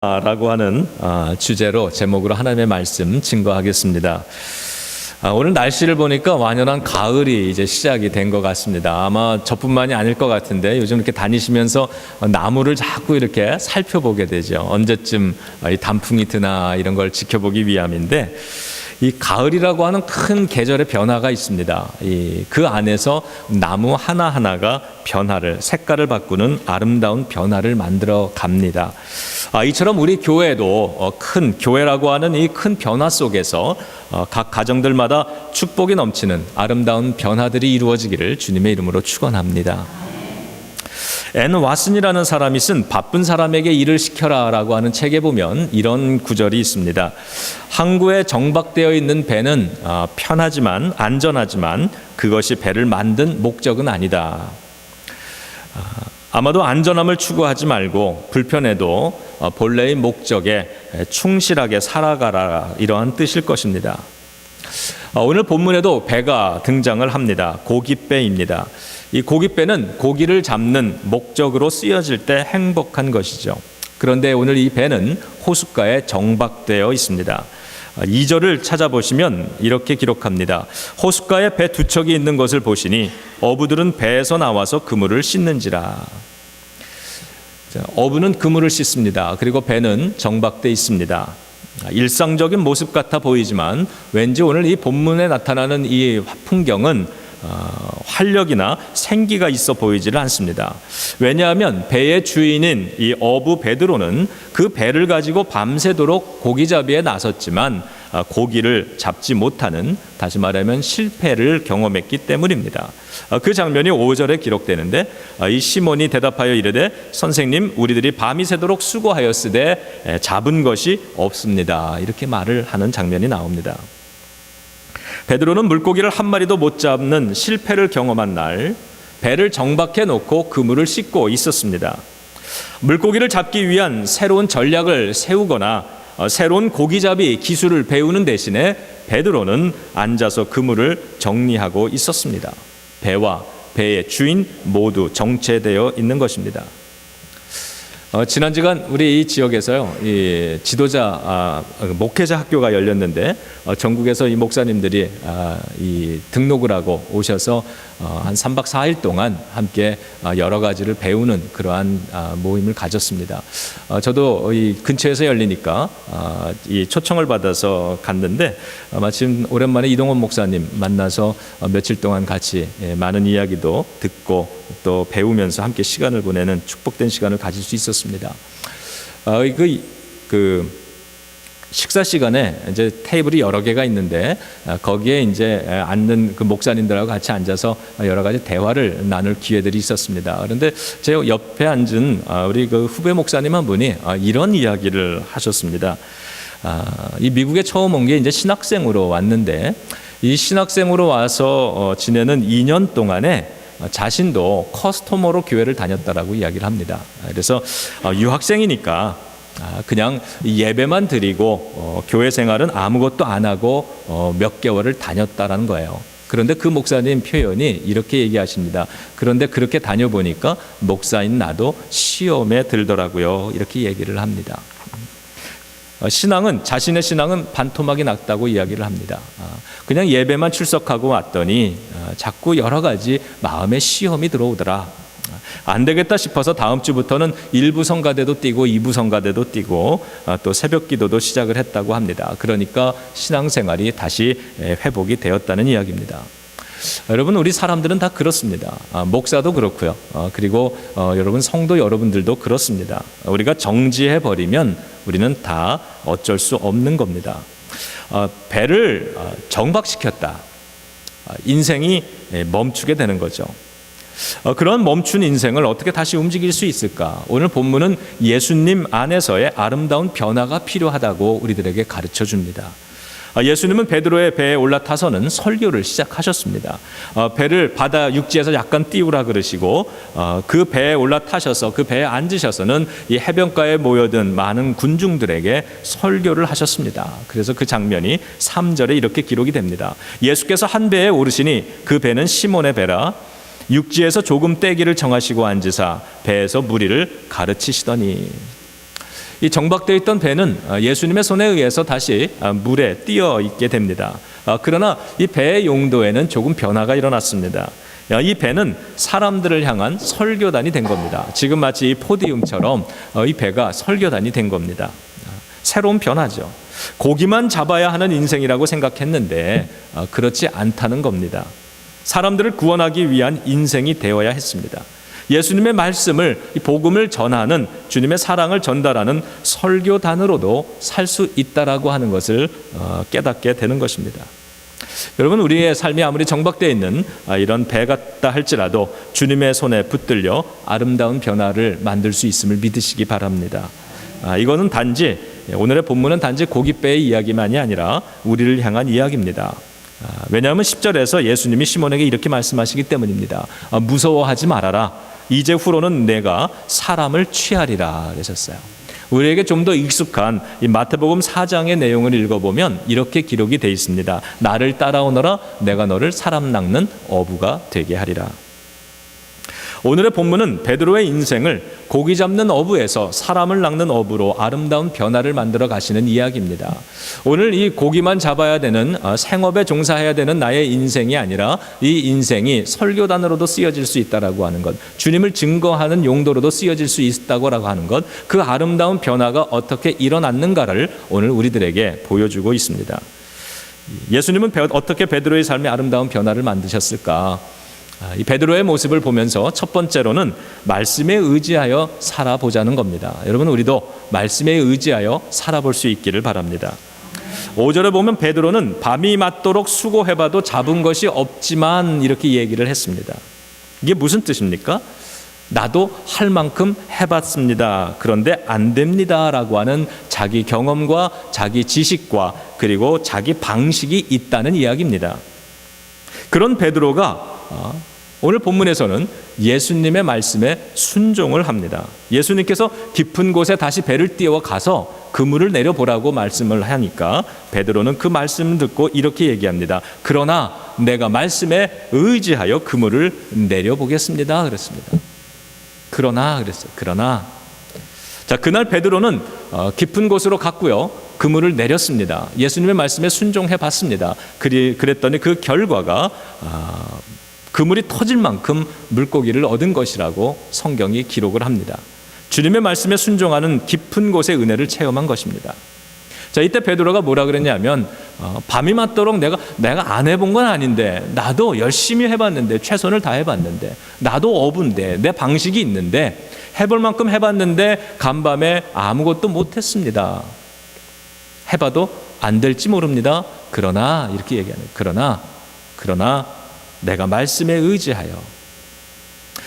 라고 하는 주제로 제목으로 하나님의 말씀 증거하겠습니다. 오늘 날씨를 보니까 완연한 가을이 이제 시작이 된 것 같습니다. 아마 저뿐만이 아닐 것 같은데 요즘 이렇게 다니시면서 나무를 자꾸 이렇게 살펴보게 되죠. 언제쯤 이 단풍이 드나 이런 걸 지켜보기 위함인데, 이 가을이라고 하는 큰 계절의 변화가 있습니다. 그 안에서 나무 하나하나가 변화를, 색깔을 바꾸는 아름다운 변화를 만들어 갑니다. 이처럼 우리 교회도 큰 교회라고 하는 이 큰 변화 속에서 각 가정들마다 축복이 넘치는 아름다운 변화들이 이루어지기를 주님의 이름으로 축원합니다. 앤 왓슨이라는 사람이 쓴 바쁜 사람에게 일을 시켜라 라고 하는 책에 보면 이런 구절이 있습니다. 항구에 정박되어 있는 배는 편하지만 안전하지만 그것이 배를 만든 목적은 아니다. 아마도 안전함을 추구하지 말고 불편해도 본래의 목적에 충실하게 살아가라, 이러한 뜻일 것입니다. 오늘 본문에도 배가 등장을 합니다. 고깃배입니다. 이 고깃배는 고기를 잡는 목적으로 쓰여질 때 행복한 것이죠. 그런데 오늘 이 배는 호숫가에 정박되어 있습니다. 2절을 찾아보시면 이렇게 기록합니다. 호숫가에 배 두 척이 있는 것을 보시니 어부들은 배에서 나와서 그물을 씻는지라. 어부는 그물을 씻습니다. 그리고 배는 정박되어 있습니다. 일상적인 모습 같아 보이지만 왠지 오늘 이 본문에 나타나는 이 풍경은 활력이나 생기가 있어 보이지를 않습니다. 왜냐하면 배의 주인인 이 어부 베드로는 그 배를 가지고 밤새도록 고기잡이에 나섰지만 고기를 잡지 못하는, 다시 말하면 실패를 경험했기 때문입니다. 그 장면이 5절에 기록되는데, 이 시몬이 대답하여 이르되 선생님, 우리들이 밤이 새도록 수고하였으되 잡은 것이 없습니다. 이렇게 말을 하는 장면이 나옵니다. 베드로는 물고기를 한 마리도 못 잡는 실패를 경험한 날 배를 정박해 놓고 그물을 씻고 있었습니다. 물고기를 잡기 위한 새로운 전략을 세우거나 새로운 고기잡이 기술을 배우는 대신에 베드로는 앉아서 그물을 정리하고 있었습니다. 배와 배의 주인 모두 정체되어 있는 것입니다. 지난 주간 우리 이 지역에서요, 이 지도자 목회자 학교가 열렸는데 전국에서 이 목사님들이 이 등록을 하고 오셔서 한 3박 4일 동안 함께 여러 가지를 배우는 그러한 모임을 가졌습니다. 저도 이 근처에서 열리니까 이 초청을 받아서 갔는데 마침 오랜만에 이동원 목사님 만나서 며칠 동안 같이 많은 이야기도 듣고 또 배우면서 함께 시간을 보내는 축복된 시간을 가질 수 있었습니다. 그 식사 시간에 이제 테이블이 여러 개가 있는데 거기에 이제 앉는 그 목사님들하고 같이 앉아서 여러 가지 대화를 나눌 기회들이 있었습니다. 그런데 제 옆에 앉은 우리 그 후배 목사님 한 분이 이런 이야기를 하셨습니다. 이 미국에 처음 온 게 이제 신학생으로 왔는데 이 신학생으로 와서 지내는 2년 동안에 자신도 커스터머로 교회를 다녔다라고 이야기를 합니다. 그래서 유학생이니까 그냥 예배만 드리고 교회 생활은 아무것도 안 하고 몇 개월을 다녔다라는 거예요. 그런데 그 목사님 표현이 이렇게 얘기하십니다. 그런데 그렇게 다녀보니까 목사인 나도 시험에 들더라고요. 이렇게 얘기를 합니다. 자신의 신앙은 반토막이 났다고 이야기를 합니다. 그냥 예배만 출석하고 왔더니 자꾸 여러 가지 마음의 시험이 들어오더라. 안 되겠다 싶어서 다음 주부터는 1부 성가대도 뛰고 2부 성가대도 뛰고 또 새벽 기도도 시작을 했다고 합니다. 그러니까 신앙생활이 다시 회복이 되었다는 이야기입니다. 여러분, 우리 사람들은 다 그렇습니다. 목사도 그렇고요. 그리고 여러분 성도 여러분들도 그렇습니다. 우리가 정지해 버리면 우리는 다 어쩔 수 없는 겁니다. 배를 정박시켰다. 인생이 멈추게 되는 거죠. 그런 멈춘 인생을 어떻게 다시 움직일 수 있을까? 오늘 본문은 예수님 안에서의 아름다운 변화가 필요하다고 우리들에게 가르쳐 줍니다. 예수님은 베드로의 배에 올라타서는 설교를 시작하셨습니다. 배를 바다 육지에서 약간 띄우라 그러시고 그 배에 올라타셔서 그 배에 앉으셔서는 이 해변가에 모여든 많은 군중들에게 설교를 하셨습니다. 그래서 그 장면이 3절에 이렇게 기록이 됩니다. 예수께서 한 배에 오르시니 그 배는 시몬의 배라. 육지에서 조금 떼기를 정하시고 앉으사 배에서 무리를 가르치시더니. 이 정박되어 있던 배는 예수님의 손에 의해서 다시 물에 띄어 있게 됩니다. 그러나 이 배의 용도에는 조금 변화가 일어났습니다. 이 배는 사람들을 향한 설교단이 된 겁니다. 지금 마치 이 포디움처럼 이 배가 설교단이 된 겁니다. 새로운 변화죠. 고기만 잡아야 하는 인생이라고 생각했는데 그렇지 않다는 겁니다. 사람들을 구원하기 위한 인생이 되어야 했습니다. 예수님의 말씀을, 복음을 전하는, 주님의 사랑을 전달하는 설교단으로도 살 수 있다라고 하는 것을 깨닫게 되는 것입니다. 여러분, 우리의 삶이 아무리 정박되어 있는 이런 배 같다 할지라도 주님의 손에 붙들려 아름다운 변화를 만들 수 있음을 믿으시기 바랍니다. 이거는 단지, 오늘의 본문은 단지 고깃배의 이야기만이 아니라 우리를 향한 이야기입니다. 왜냐하면 10절에서 예수님이 시몬에게 이렇게 말씀하시기 때문입니다. 무서워하지 말아라. 이제 후로는 내가 사람을 취하리라 그러셨어요. 우리에게 좀 더 익숙한 이 마태복음 4장의 내용을 읽어보면 이렇게 기록이 되어 있습니다. 나를 따라오너라. 내가 너를 사람 낚는 어부가 되게 하리라. 오늘의 본문은 베드로의 인생을 고기 잡는 어부에서 사람을 낚는 어부로 아름다운 변화를 만들어 가시는 이야기입니다. 오늘 이 고기만 잡아야 되는 생업에 종사해야 되는 나의 인생이 아니라 이 인생이 설교단으로도 쓰여질 수 있다라고 하는 것, 주님을 증거하는 용도로도 쓰여질 수 있다고 하는 것, 그 아름다운 변화가 어떻게 일어났는가를 오늘 우리들에게 보여주고 있습니다. 예수님은 어떻게 베드로의 삶에 아름다운 변화를 만드셨을까? 이 베드로의 모습을 보면서 첫 번째로는 말씀에 의지하여 살아보자는 겁니다. 여러분, 우리도 말씀에 의지하여 살아볼 수 있기를 바랍니다. 5절에 보면 베드로는 밤이 맞도록 수고해봐도 잡은 것이 없지만 이렇게 얘기를 했습니다. 이게 무슨 뜻입니까? 나도 할 만큼 해봤습니다. 그런데 안 됩니다 라고 하는 자기 경험과 자기 지식과 그리고 자기 방식이 있다는 이야기입니다. 그런 베드로가 오늘 본문에서는 예수님의 말씀에 순종을 합니다. 예수님께서 깊은 곳에 다시 배를 띄워 가서 그물을 내려보라고 말씀을 하니까 베드로는 그 말씀을 듣고 이렇게 얘기합니다. 그러나 내가 말씀에 의지하여 그물을 내려보겠습니다 그랬습니다. 그러나 그랬어요. 그러나 자, 그날 베드로는 깊은 곳으로 갔고요. 그물을 내렸습니다. 예수님의 말씀에 순종해 봤습니다. 그랬더니 그 결과가 그물이 터질 만큼 물고기를 얻은 것이라고 성경이 기록을 합니다. 주님의 말씀에 순종하는 깊은 곳의 은혜를 체험한 것입니다. 자, 이때 베드로가 뭐라 그랬냐면 밤이 맞도록 내가 안 해본 건 아닌데 나도 열심히 해봤는데 최선을 다해봤는데 나도 어부인데 내 방식이 있는데 해볼 만큼 해봤는데 간밤에 아무것도 못했습니다. 해봐도 안 될지 모릅니다. 그러나 이렇게 얘기하는 그러나 내가 말씀에 의지하여.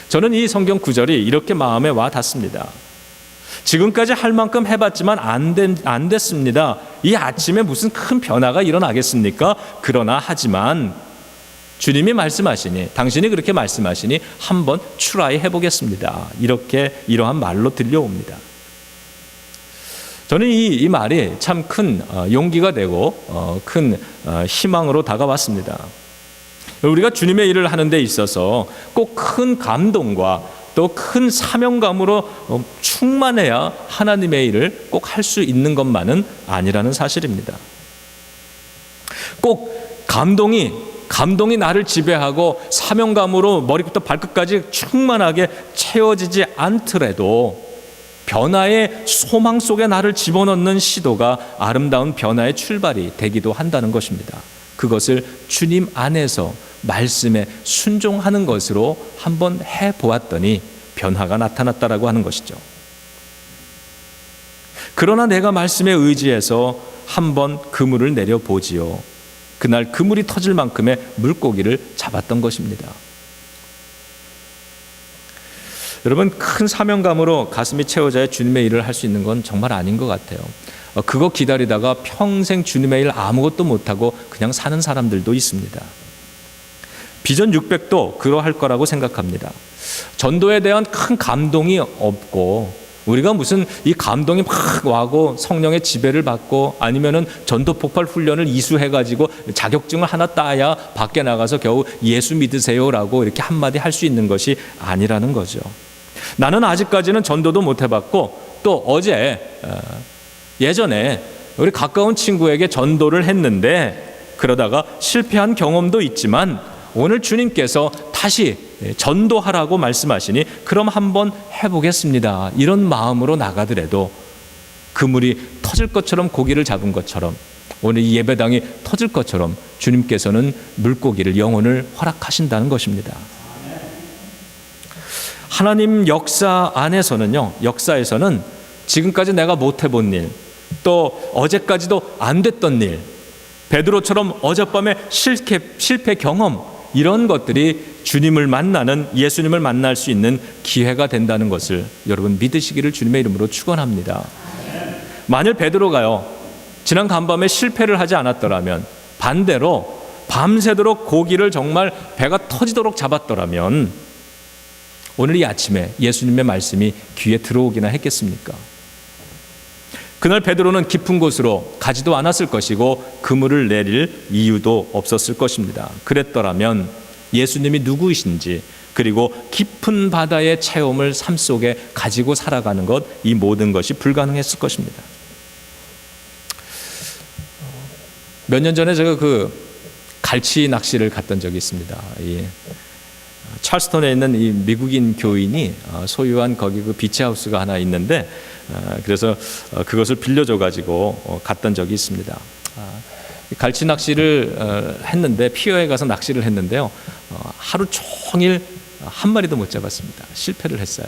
저는 이 성경 구절이 이렇게 마음에 와 닿습니다. 지금까지 할 만큼 해봤지만 안 됐습니다. 이 아침에 무슨 큰 변화가 일어나겠습니까? 그러나 하지만 주님이 말씀하시니, 당신이 그렇게 말씀하시니 한번 트라이 해보겠습니다. 이러한 말로 들려옵니다. 저는 이 말이 참 큰 용기가 되고 큰 희망으로 다가왔습니다. 우리가 주님의 일을 하는 데 있어서 꼭 큰 감동과 또 큰 사명감으로 충만해야 하나님의 일을 꼭 할 수 있는 것만은 아니라는 사실입니다. 꼭 감동이 나를 지배하고 사명감으로 머리부터 발끝까지 충만하게 채워지지 않더라도 변화의 소망 속에 나를 집어넣는 시도가 아름다운 변화의 출발이 되기도 한다는 것입니다. 그것을 주님 안에서 말씀에 순종하는 것으로 한번 해보았더니 변화가 나타났다라고 하는 것이죠. 그러나 내가 말씀에 의지해서 한번 그물을 내려보지요. 그날 그물이 터질 만큼의 물고기를 잡았던 것입니다. 여러분, 큰 사명감으로 가슴이 채워져야 주님의 일을 할 수 있는 건 정말 아닌 것 같아요. 그거 기다리다가 평생 주님의 일 아무것도 못하고 그냥 사는 사람들도 있습니다. 비전 600도 그러할 거라고 생각합니다. 전도에 대한 큰 감동이 없고 우리가 무슨 이 감동이 막 와고 성령의 지배를 받고 아니면은 전도 폭발 훈련을 이수해가지고 자격증을 하나 따야 밖에 나가서 겨우 예수 믿으세요라고 이렇게 한마디 할 수 있는 것이 아니라는 거죠. 나는 아직까지는 전도도 못 해봤고 또 어제 예전에 우리 가까운 친구에게 전도를 했는데 그러다가 실패한 경험도 있지만 오늘 주님께서 다시 전도하라고 말씀하시니 그럼 한번 해보겠습니다. 이런 마음으로 나가더라도 그물이 터질 것처럼 고기를 잡은 것처럼 오늘 이 예배당이 터질 것처럼 주님께서는 물고기를 영혼을 허락하신다는 것입니다. 하나님 역사 안에서는요, 역사에서는 지금까지 내가 못 해본 일, 또 어제까지도 안 됐던 일, 베드로처럼 어젯밤에 실패 경험, 이런 것들이 주님을 만나는, 예수님을 만날 수 있는 기회가 된다는 것을 여러분 믿으시기를 주님의 이름으로 축원합니다. 만일 베드로가요 지난 간밤에 실패를 하지 않았더라면, 반대로 밤새도록 고기를 정말 배가 터지도록 잡았더라면 오늘 이 아침에 예수님의 말씀이 귀에 들어오기나 했겠습니까? 그날 베드로는 깊은 곳으로 가지도 않았을 것이고 그물을 내릴 이유도 없었을 것입니다. 그랬더라면 예수님이 누구이신지, 그리고 깊은 바다의 체험을 삶 속에 가지고 살아가는 것, 이 모든 것이 불가능했을 것입니다. 몇 년 전에 제가 갈치 낚시를 갔던 적이 있습니다. 찰스턴에 있는 이 미국인 교인이 소유한 거기 비치하우스가 하나 있는데, 그래서 그것을 빌려줘 가지고 갔던 적이 있습니다. 갈치 낚시를 했는데, 피어에 가서 낚시를 했는데요, 하루 종일 한 마리도 못 잡았습니다. 실패를 했어요.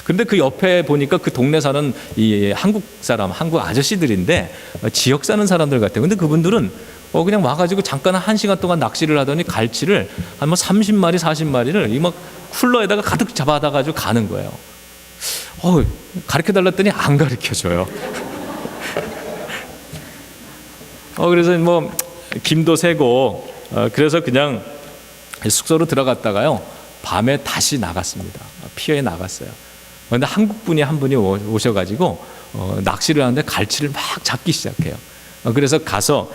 그런데 그 옆에 보니까 그 동네 사는 이 한국 아저씨들인데 지역 사는 사람들 같아요. 근데 그분들은 그냥 와가지고 잠깐 1시간 동안 낚시를 하더니 갈치를 한 30마리, 40마리를 이 막 쿨러에다가 가득 잡아다가지고 가는 거예요. 가르쳐 달랐더니 안 가르쳐줘요. 그래서 김도 새고, 그래서 그냥 숙소로 들어갔다가요, 밤에 다시 나갔습니다. 피어에 나갔어요. 그런데 한국 분이 한 분이 오셔가지고 낚시를 하는데 갈치를 막 잡기 시작해요. 그래서 가서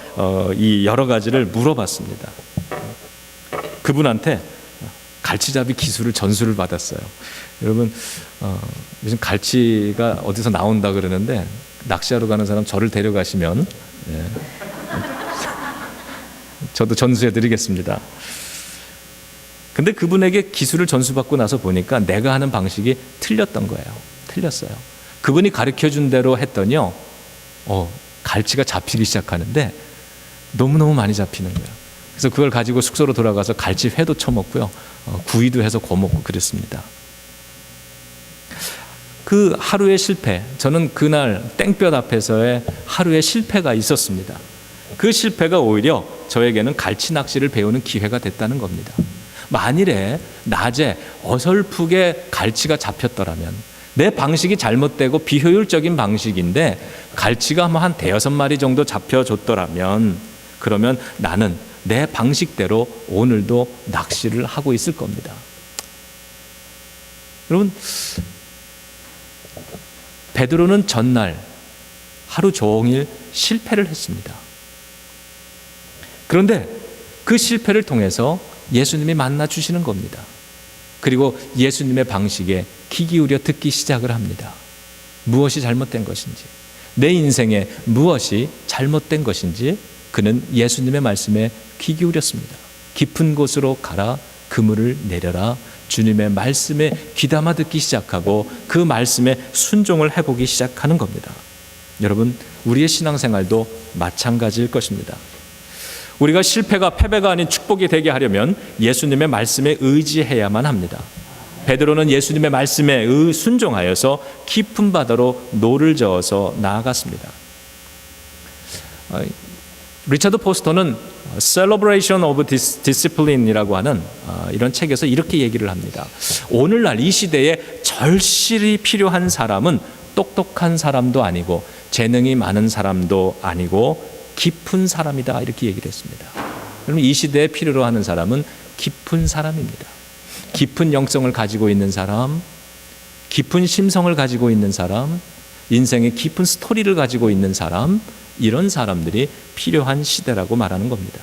이 여러 가지를 물어봤습니다. 그분한테 갈치잡이 기술을 전수를 받았어요. 여러분, 요즘 갈치가 어디서 나온다 그러는데 낚시하러 가는 사람 저를 데려가시면 저도 전수해드리겠습니다. 근데 그분에게 기술을 전수받고 나서 보니까 내가 하는 방식이 틀렸던 거예요. 틀렸어요. 그분이 가르쳐준 대로 했더니요, 갈치가 잡히기 시작하는데 너무너무 많이 잡히는 거예요. 그래서 그걸 가지고 숙소로 돌아가서 갈치 회도 쳐먹고요, 구이도 해서 구워먹고 그랬습니다. 그 하루의 실패, 저는 그날 땡볕 앞에서의 하루의 실패가 있었습니다. 그 실패가 오히려 저에게는 갈치 낚시를 배우는 기회가 됐다는 겁니다. 만일에 낮에 어설프게 갈치가 잡혔더라면, 내 방식이 잘못되고 비효율적인 방식인데 갈치가 한 5-6마리 정도 잡혀줬더라면, 그러면 나는 내 방식대로 오늘도 낚시를 하고 있을 겁니다. 여러분, 베드로는 전날 하루 종일 실패를 했습니다. 그런데 그 실패를 통해서 예수님이 만나 주시는 겁니다. 그리고 예수님의 방식에 귀 기울여 듣기 시작을 합니다. 무엇이 잘못된 것인지, 내 인생에 무엇이 잘못된 것인지 그는 예수님의 말씀에 귀 기울였습니다. 깊은 곳으로 가라, 그물을 내려라, 주님의 말씀에 귀담아 듣기 시작하고 그 말씀에 순종을 해보기 시작하는 겁니다. 여러분, 우리의 신앙생활도 마찬가지일 것입니다. 우리가 실패가 패배가 아닌 축복이 되게 하려면 예수님의 말씀에 의지해야만 합니다. 베드로는 예수님의 말씀에 순종하여서 깊은 바다로 노를 저어서 나아갔습니다. 리차드 포스터는 Celebration of Discipline이라고 하는 이런 책에서 이렇게 얘기를 합니다. 오늘날 이 시대에 절실히 필요한 사람은 똑똑한 사람도 아니고 재능이 많은 사람도 아니고 깊은 사람이다, 이렇게 얘기를 했습니다. 그러면 이 시대에 필요로 하는 사람은 깊은 사람입니다. 깊은 영성을 가지고 있는 사람, 깊은 심성을 가지고 있는 사람, 인생의 깊은 스토리를 가지고 있는 사람, 이런 사람들이 필요한 시대라고 말하는 겁니다.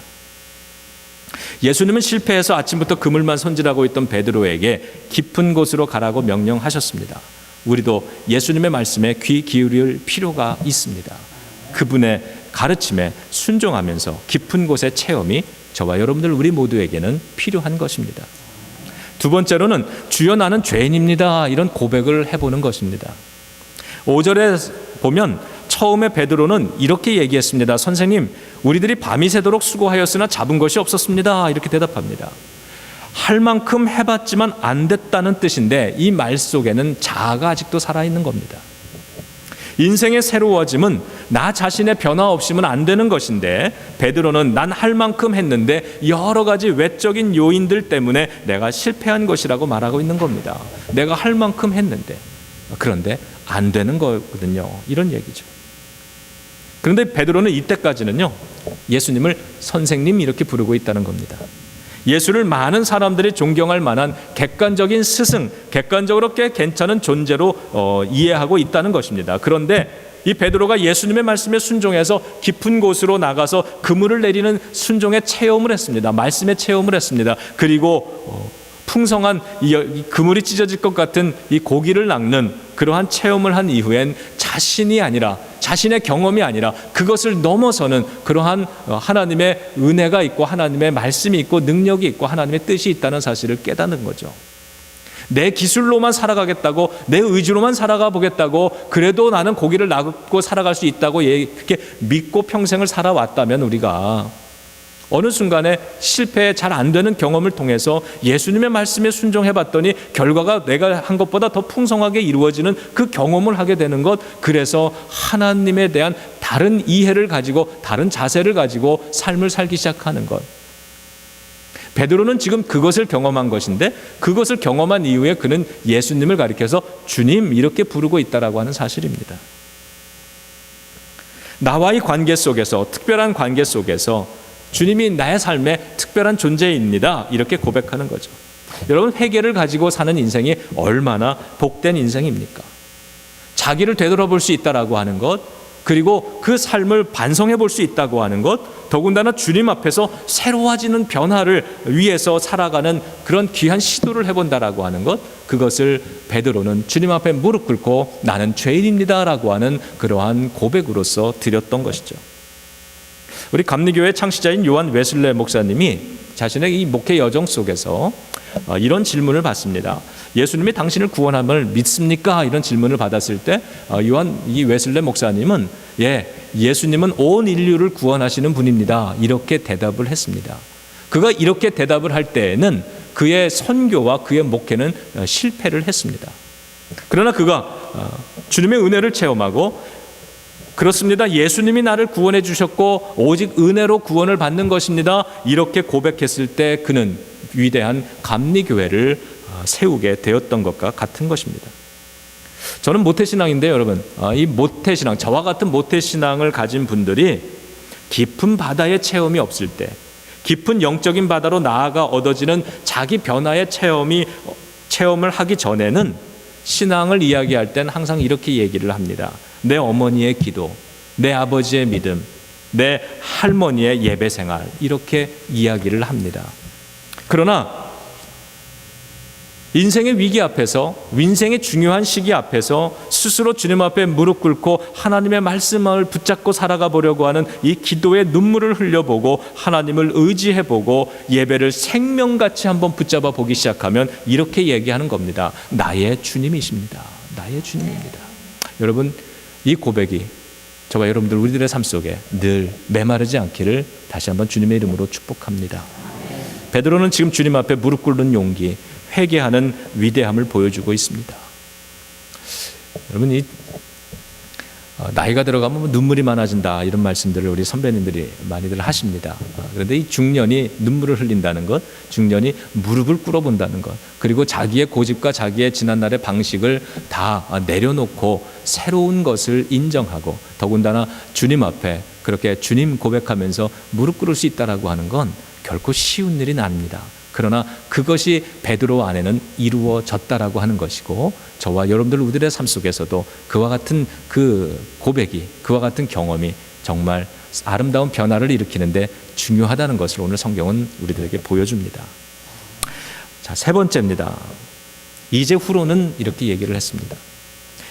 예수님은 실패해서 아침부터 그물만 손질하고 있던 베드로에게 깊은 곳으로 가라고 명령하셨습니다. 우리도 예수님의 말씀에 귀 기울일 필요가 있습니다. 그분의 가르침에 순종하면서 깊은 곳의 체험이 저와 여러분들 우리 모두에게는 필요한 것입니다. 두 번째로는 주여 나는 죄인입니다. 이런 고백을 해보는 것입니다. 5절에 보면 처음에 베드로는 이렇게 얘기했습니다. 선생님, 우리들이 밤이 새도록 수고하였으나 잡은 것이 없었습니다. 이렇게 대답합니다. 할 만큼 해봤지만 안 됐다는 뜻인데 이 말 속에는 자아가 아직도 살아있는 겁니다. 인생의 새로워짐은 나 자신의 변화 없이는 안 되는 것인데 베드로는 난 할 만큼 했는데 여러 가지 외적인 요인들 때문에 내가 실패한 것이라고 말하고 있는 겁니다. 내가 할 만큼 했는데 그런데 안 되는 거거든요. 이런 얘기죠. 그런데 베드로는 이때까지는요, 예수님을 선생님 이렇게 부르고 있다는 겁니다. 예수를 많은 사람들이 존경할 만한 객관적인 스승, 객관적으로 꽤 괜찮은 존재로 이해하고 있다는 것입니다. 그런데 이 베드로가 예수님의 말씀에 순종해서 깊은 곳으로 나가서 그물을 내리는 순종의 체험을 했습니다. 말씀의 체험을 했습니다. 그리고 풍성한 이 그물이 찢어질 것 같은 이 고기를 낚는 그러한 체험을 한 이후엔 자신이 아니라, 자신의 경험이 아니라 그것을 넘어서는 그러한 하나님의 은혜가 있고 하나님의 말씀이 있고 능력이 있고 하나님의 뜻이 있다는 사실을 깨닫는 거죠. 내 기술로만 살아가겠다고, 내 의지로만 살아가 보겠다고, 그래도 나는 고기를 낚고 살아갈 수 있다고 그렇게 믿고 평생을 살아왔다면 우리가 어느 순간에 실패에 잘 안 되는 경험을 통해서 예수님의 말씀에 순종해 봤더니 결과가 내가 한 것보다 더 풍성하게 이루어지는 그 경험을 하게 되는 것, 그래서 하나님에 대한 다른 이해를 가지고 다른 자세를 가지고 삶을 살기 시작하는 것. 베드로는 지금 그것을 경험한 것인데 그것을 경험한 이후에 그는 예수님을 가리켜서 주님 이렇게 부르고 있다라고 하는 사실입니다. 나와의 관계 속에서, 특별한 관계 속에서 주님이 나의 삶의 특별한 존재입니다. 이렇게 고백하는 거죠. 여러분, 회개를 가지고 사는 인생이 얼마나 복된 인생입니까? 자기를 되돌아볼 수 있다라고 하는 것, 그리고 그 삶을 반성해 볼 수 있다고 하는 것, 더군다나 주님 앞에서 새로워지는 변화를 위해서 살아가는 그런 귀한 시도를 해본다라고 하는 것, 그것을 베드로는 주님 앞에 무릎 꿇고 나는 죄인입니다라고 하는 그러한 고백으로서 드렸던 것이죠. 우리 감리교회 창시자인 요한 웨슬레 목사님이 자신의 이 목회 여정 속에서 이런 질문을 받습니다. 예수님이 당신을 구원함을 믿습니까? 이런 질문을 받았을 때 이 웨슬레 목사님은 예수님은 온 인류를 구원하시는 분입니다. 이렇게 대답을 했습니다. 그가 이렇게 대답을 할 때에는 그의 선교와 그의 목회는 실패를 했습니다. 그러나 그가 주님의 은혜를 체험하고 그렇습니다. 예수님이 나를 구원해 주셨고 오직 은혜로 구원을 받는 것입니다. 이렇게 고백했을 때 그는 위대한 감리교회를 세우게 되었던 것과 같은 것입니다. 저는 모태신앙인데요, 여러분. 이 모태신앙, 저와 같은 모태신앙을 가진 분들이 깊은 바다의 체험이 없을 때, 깊은 영적인 바다로 나아가 얻어지는 자기 변화의 체험을 하기 전에는 신앙을 이야기할 땐 항상 이렇게 얘기를 합니다. 내 어머니의 기도, 내 아버지의 믿음, 내 할머니의 예배 생활, 이렇게 이야기를 합니다. 그러나 인생의 위기 앞에서, 인생의 중요한 시기 앞에서 스스로 주님 앞에 무릎 꿇고 하나님의 말씀을 붙잡고 살아가 보려고 하는 이 기도의 눈물을 흘려보고 하나님을 의지해보고 예배를 생명같이 한번 붙잡아 보기 시작하면 이렇게 얘기하는 겁니다. 나의 주님이십니다. 나의 주님입니다. 여러분, 이 고백이 저와 여러분들 우리들의 삶 속에 늘 메마르지 않기를 다시 한번 주님의 이름으로 축복합니다. 베드로는 지금 주님 앞에 무릎 꿇는 용기, 회개하는 위대함을 보여주고 있습니다. 여러분, 이 나이가 들어가면 눈물이 많아진다 이런 말씀들을 우리 선배님들이 많이들 하십니다. 그런데 이 중년이 눈물을 흘린다는 것, 중년이 무릎을 꿇어본다는 것, 그리고 자기의 고집과 자기의 지난날의 방식을 다 내려놓고 새로운 것을 인정하고 더군다나 주님 앞에 그렇게 주님 고백하면서 무릎 꿇을 수 있다라고 하는 건 결코 쉬운 일이 아닙니다. 그러나 그것이 베드로 안에는 이루어졌다라고 하는 것이고 저와 여러분들 우리들의 삶 속에서도 그와 같은 그 고백이, 그와 같은 경험이 정말 아름다운 변화를 일으키는데 중요하다는 것을 오늘 성경은 우리들에게 보여줍니다. 자, 세 번째입니다. 이제 후로는 이렇게 얘기를 했습니다.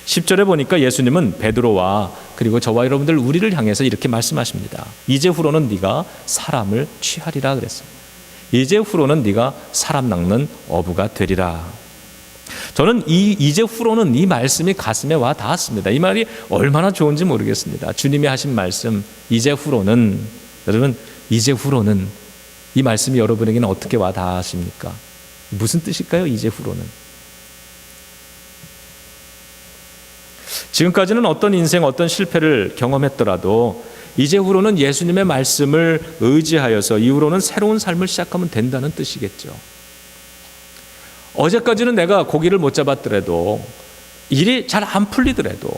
10절에 보니까 예수님은 베드로와 그리고 저와 여러분들 우리를 향해서 이렇게 말씀하십니다. 이제후로는 네가 사람을 취하리라 그랬어요. 이제후로는 네가 사람 낚는 어부가 되리라. 저는 이제후로는 이 말씀이 가슴에 와 닿았습니다. 이 말이 얼마나 좋은지 모르겠습니다. 주님이 하신 말씀 이제후로는, 여러분 이제후로는 이 말씀이 여러분에게는 어떻게 와 닿으십니까? 무슨 뜻일까요? 이제후로는. 지금까지는 어떤 인생, 어떤 실패를 경험했더라도 이제후로는 예수님의 말씀을 의지하여서 이후로는 새로운 삶을 시작하면 된다는 뜻이겠죠. 어제까지는 내가 고기를 못 잡았더라도, 일이 잘 안 풀리더라도,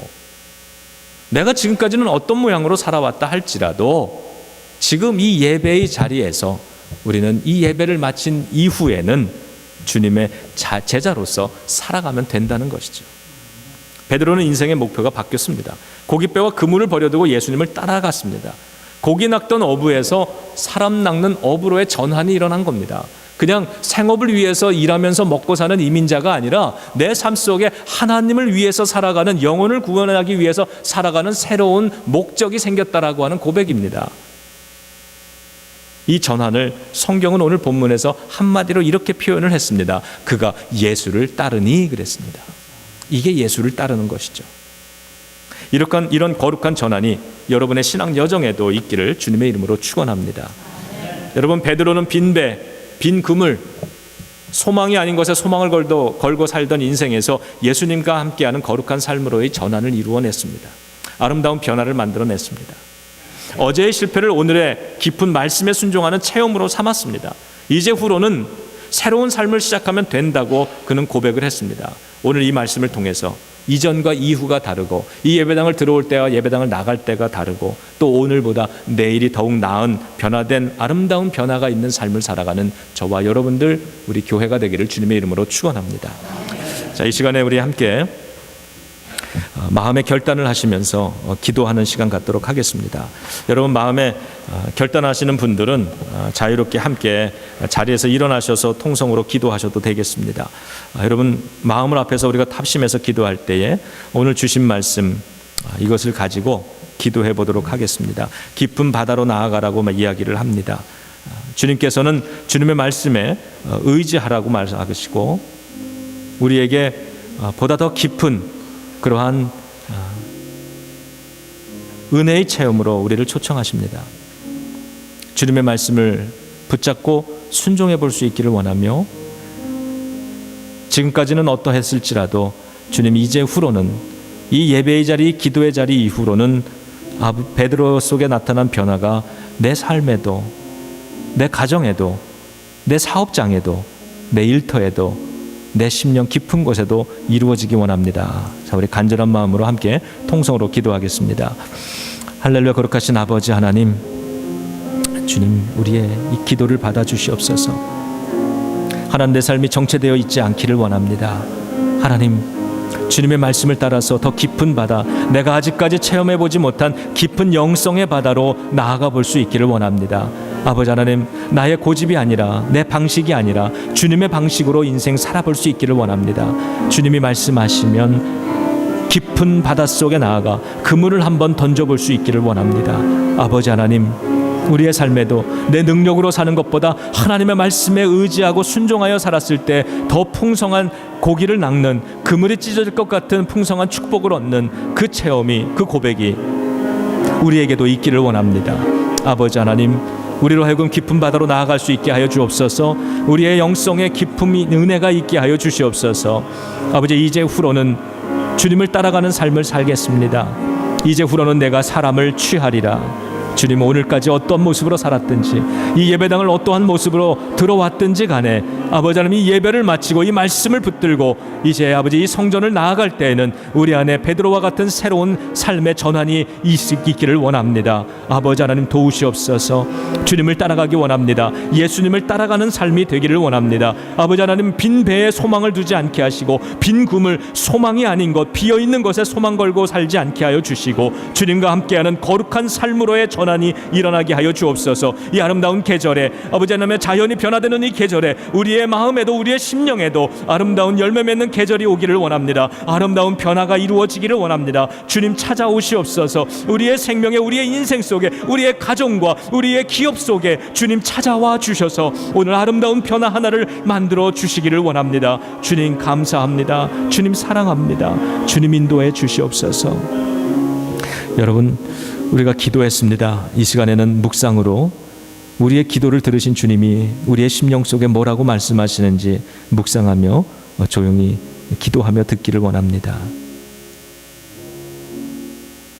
내가 지금까지는 어떤 모양으로 살아왔다 할지라도 지금 이 예배의 자리에서 우리는 이 예배를 마친 이후에는 주님의 제자로서 살아가면 된다는 것이죠. 베드로는 인생의 목표가 바뀌었습니다. 고깃배와 그물을 버려두고 예수님을 따라갔습니다. 고기 낚던 어부에서 사람 낚는 어부로의 전환이 일어난 겁니다. 그냥 생업을 위해서 일하면서 먹고 사는 이민자가 아니라 내 삶 속에 하나님을 위해서 살아가는, 영혼을 구원하기 위해서 살아가는 새로운 목적이 생겼다라고 하는 고백입니다. 이 전환을 성경은 오늘 본문에서 한마디로 이렇게 표현을 했습니다. 그가 예수를 따르니 그랬습니다. 이게 예수를 따르는 것이죠. 이런 거룩한 전환이 여러분의 신앙 여정에도 있기를 주님의 이름으로 축원합니다. 여러분, 베드로는 빈 배, 빈 그물, 소망이 아닌 것에 소망을 걸고 살던 인생에서 예수님과 함께하는 거룩한 삶으로의 전환을 이루어냈습니다. 아름다운 변화를 만들어냈습니다. 어제의 실패를 오늘의 깊은 말씀에 순종하는 체험으로 삼았습니다. 이제후로는 새로운 삶을 시작하면 된다고 그는 고백을 했습니다. 오늘 이 말씀을 통해서 이전과 이후가 다르고, 이 예배당을 들어올 때와 예배당을 나갈 때가 다르고, 또 오늘보다 내일이 더욱 나은 변화된 아름다운 변화가 있는 삶을 살아가는 저와 여러분들, 우리 교회가 되기를 주님의 이름으로 축원합니다. 자, 이 시간에 우리 함께 마음의 결단을 하시면서 기도하는 시간 갖도록 하겠습니다. 여러분, 마음에 결단하시는 분들은 자유롭게 함께 자리에서 일어나셔서 통성으로 기도하셔도 되겠습니다. 여러분, 마음을 앞에서 우리가 탑심해서 기도할 때에 오늘 주신 말씀, 이것을 가지고 기도해 보도록 하겠습니다. 깊은 바다로 나아가라고 이야기를 합니다. 주님께서는 주님의 말씀에 의지하라고 말씀하시고 우리에게 보다 더 깊은 그러한 은혜의 체험으로 우리를 초청하십니다. 주님의 말씀을 붙잡고 순종해 볼 수 있기를 원하며, 지금까지는 어떠했을지라도 주님 이제후로는 이 예배의 자리, 기도의 자리 이후로는 베드로 속에 나타난 변화가 내 삶에도, 내 가정에도, 내 사업장에도, 내 일터에도, 내 심령 깊은 곳에도 이루어지기 원합니다. 자, 우리 간절한 마음으로 함께 통성으로 기도하겠습니다. 할렐루야. 거룩하신 아버지 하나님, 주님, 우리의 이 기도를 받아주시옵소서. 하나님, 내 삶이 정체되어 있지 않기를 원합니다. 하나님, 주님의 말씀을 따라서 더 깊은 바다, 내가 아직까지 체험해보지 못한 깊은 영성의 바다로 나아가 볼 수 있기를 원합니다. 아버지 하나님, 나의 고집이 아니라, 내 방식이 아니라 주님의 방식으로 인생 살아볼 수 있기를 원합니다. 주님이 말씀하시면 깊은 바닷속에 나아가 그물을 한번 던져볼 수 있기를 원합니다. 아버지 하나님, 우리의 삶에도 내 능력으로 사는 것보다 하나님의 말씀에 의지하고 순종하여 살았을 때 더 풍성한 고기를 낚는, 그물이 찢어질 것 같은 풍성한 축복을 얻는 그 체험이, 그 고백이 우리에게도 있기를 원합니다. 아버지 하나님, 우리로 하여금 깊은 바다로 나아갈 수 있게 하여 주옵소서. 우리의 영성에 기쁨이, 은혜가 있게 하여 주시옵소서. 아버지, 이제후로는 주님을 따라가는 삶을 살겠습니다. 이제후로는 내가 사람을 취하리라. 주님, 오늘까지 어떤 모습으로 살았든지, 이 예배당을 어떠한 모습으로 들어왔든지 간에 아버지 하나님, 이 예배를 마치고 이 말씀을 붙들고 이제 아버지 이 성전을 나아갈 때에는 우리 안에 베드로와 같은 새로운 삶의 전환이 있기를 원합니다. 아버지 하나님, 도우시옵소서. 주님을 따라가기 원합니다. 예수님을 따라가는 삶이 되기를 원합니다. 아버지 하나님, 빈 배에 소망을 두지 않게 하시고 빈 꿈을 소망이 아닌 것, 비어있는 것에 소망 걸고 살지 않게 하여 주시고 주님과 함께하는 거룩한 삶으로의 전환이 일어나게 하여 주옵소서. 이 아름다운 계절에 아버지 하나님의 자연이 변화되는 이 계절에 우리의 마음에도 우리의 심령에도 아름다운 열매 맺는 계절이 오기를 원합니다. 아름다운 변화가 이루어지기를 원합니다. 주님 찾아오시옵소서. 우리의 생명에, 우리의 인생 속에, 우리의 가정과 우리의 기업 속에 주님 찾아와 주셔서 오늘 아름다운 변화 하나를 만들어 주시기를 원합니다. 주님 감사합니다. 주님 사랑합니다. 주님 인도해 주시옵소서. 여러분, 우리가 기도했습니다. 이 시간에는 묵상으로 우리의 기도를 들으신 주님이 우리의 심령 속에 뭐라고 말씀하시는지 묵상하며 조용히 기도하며 듣기를 원합니다.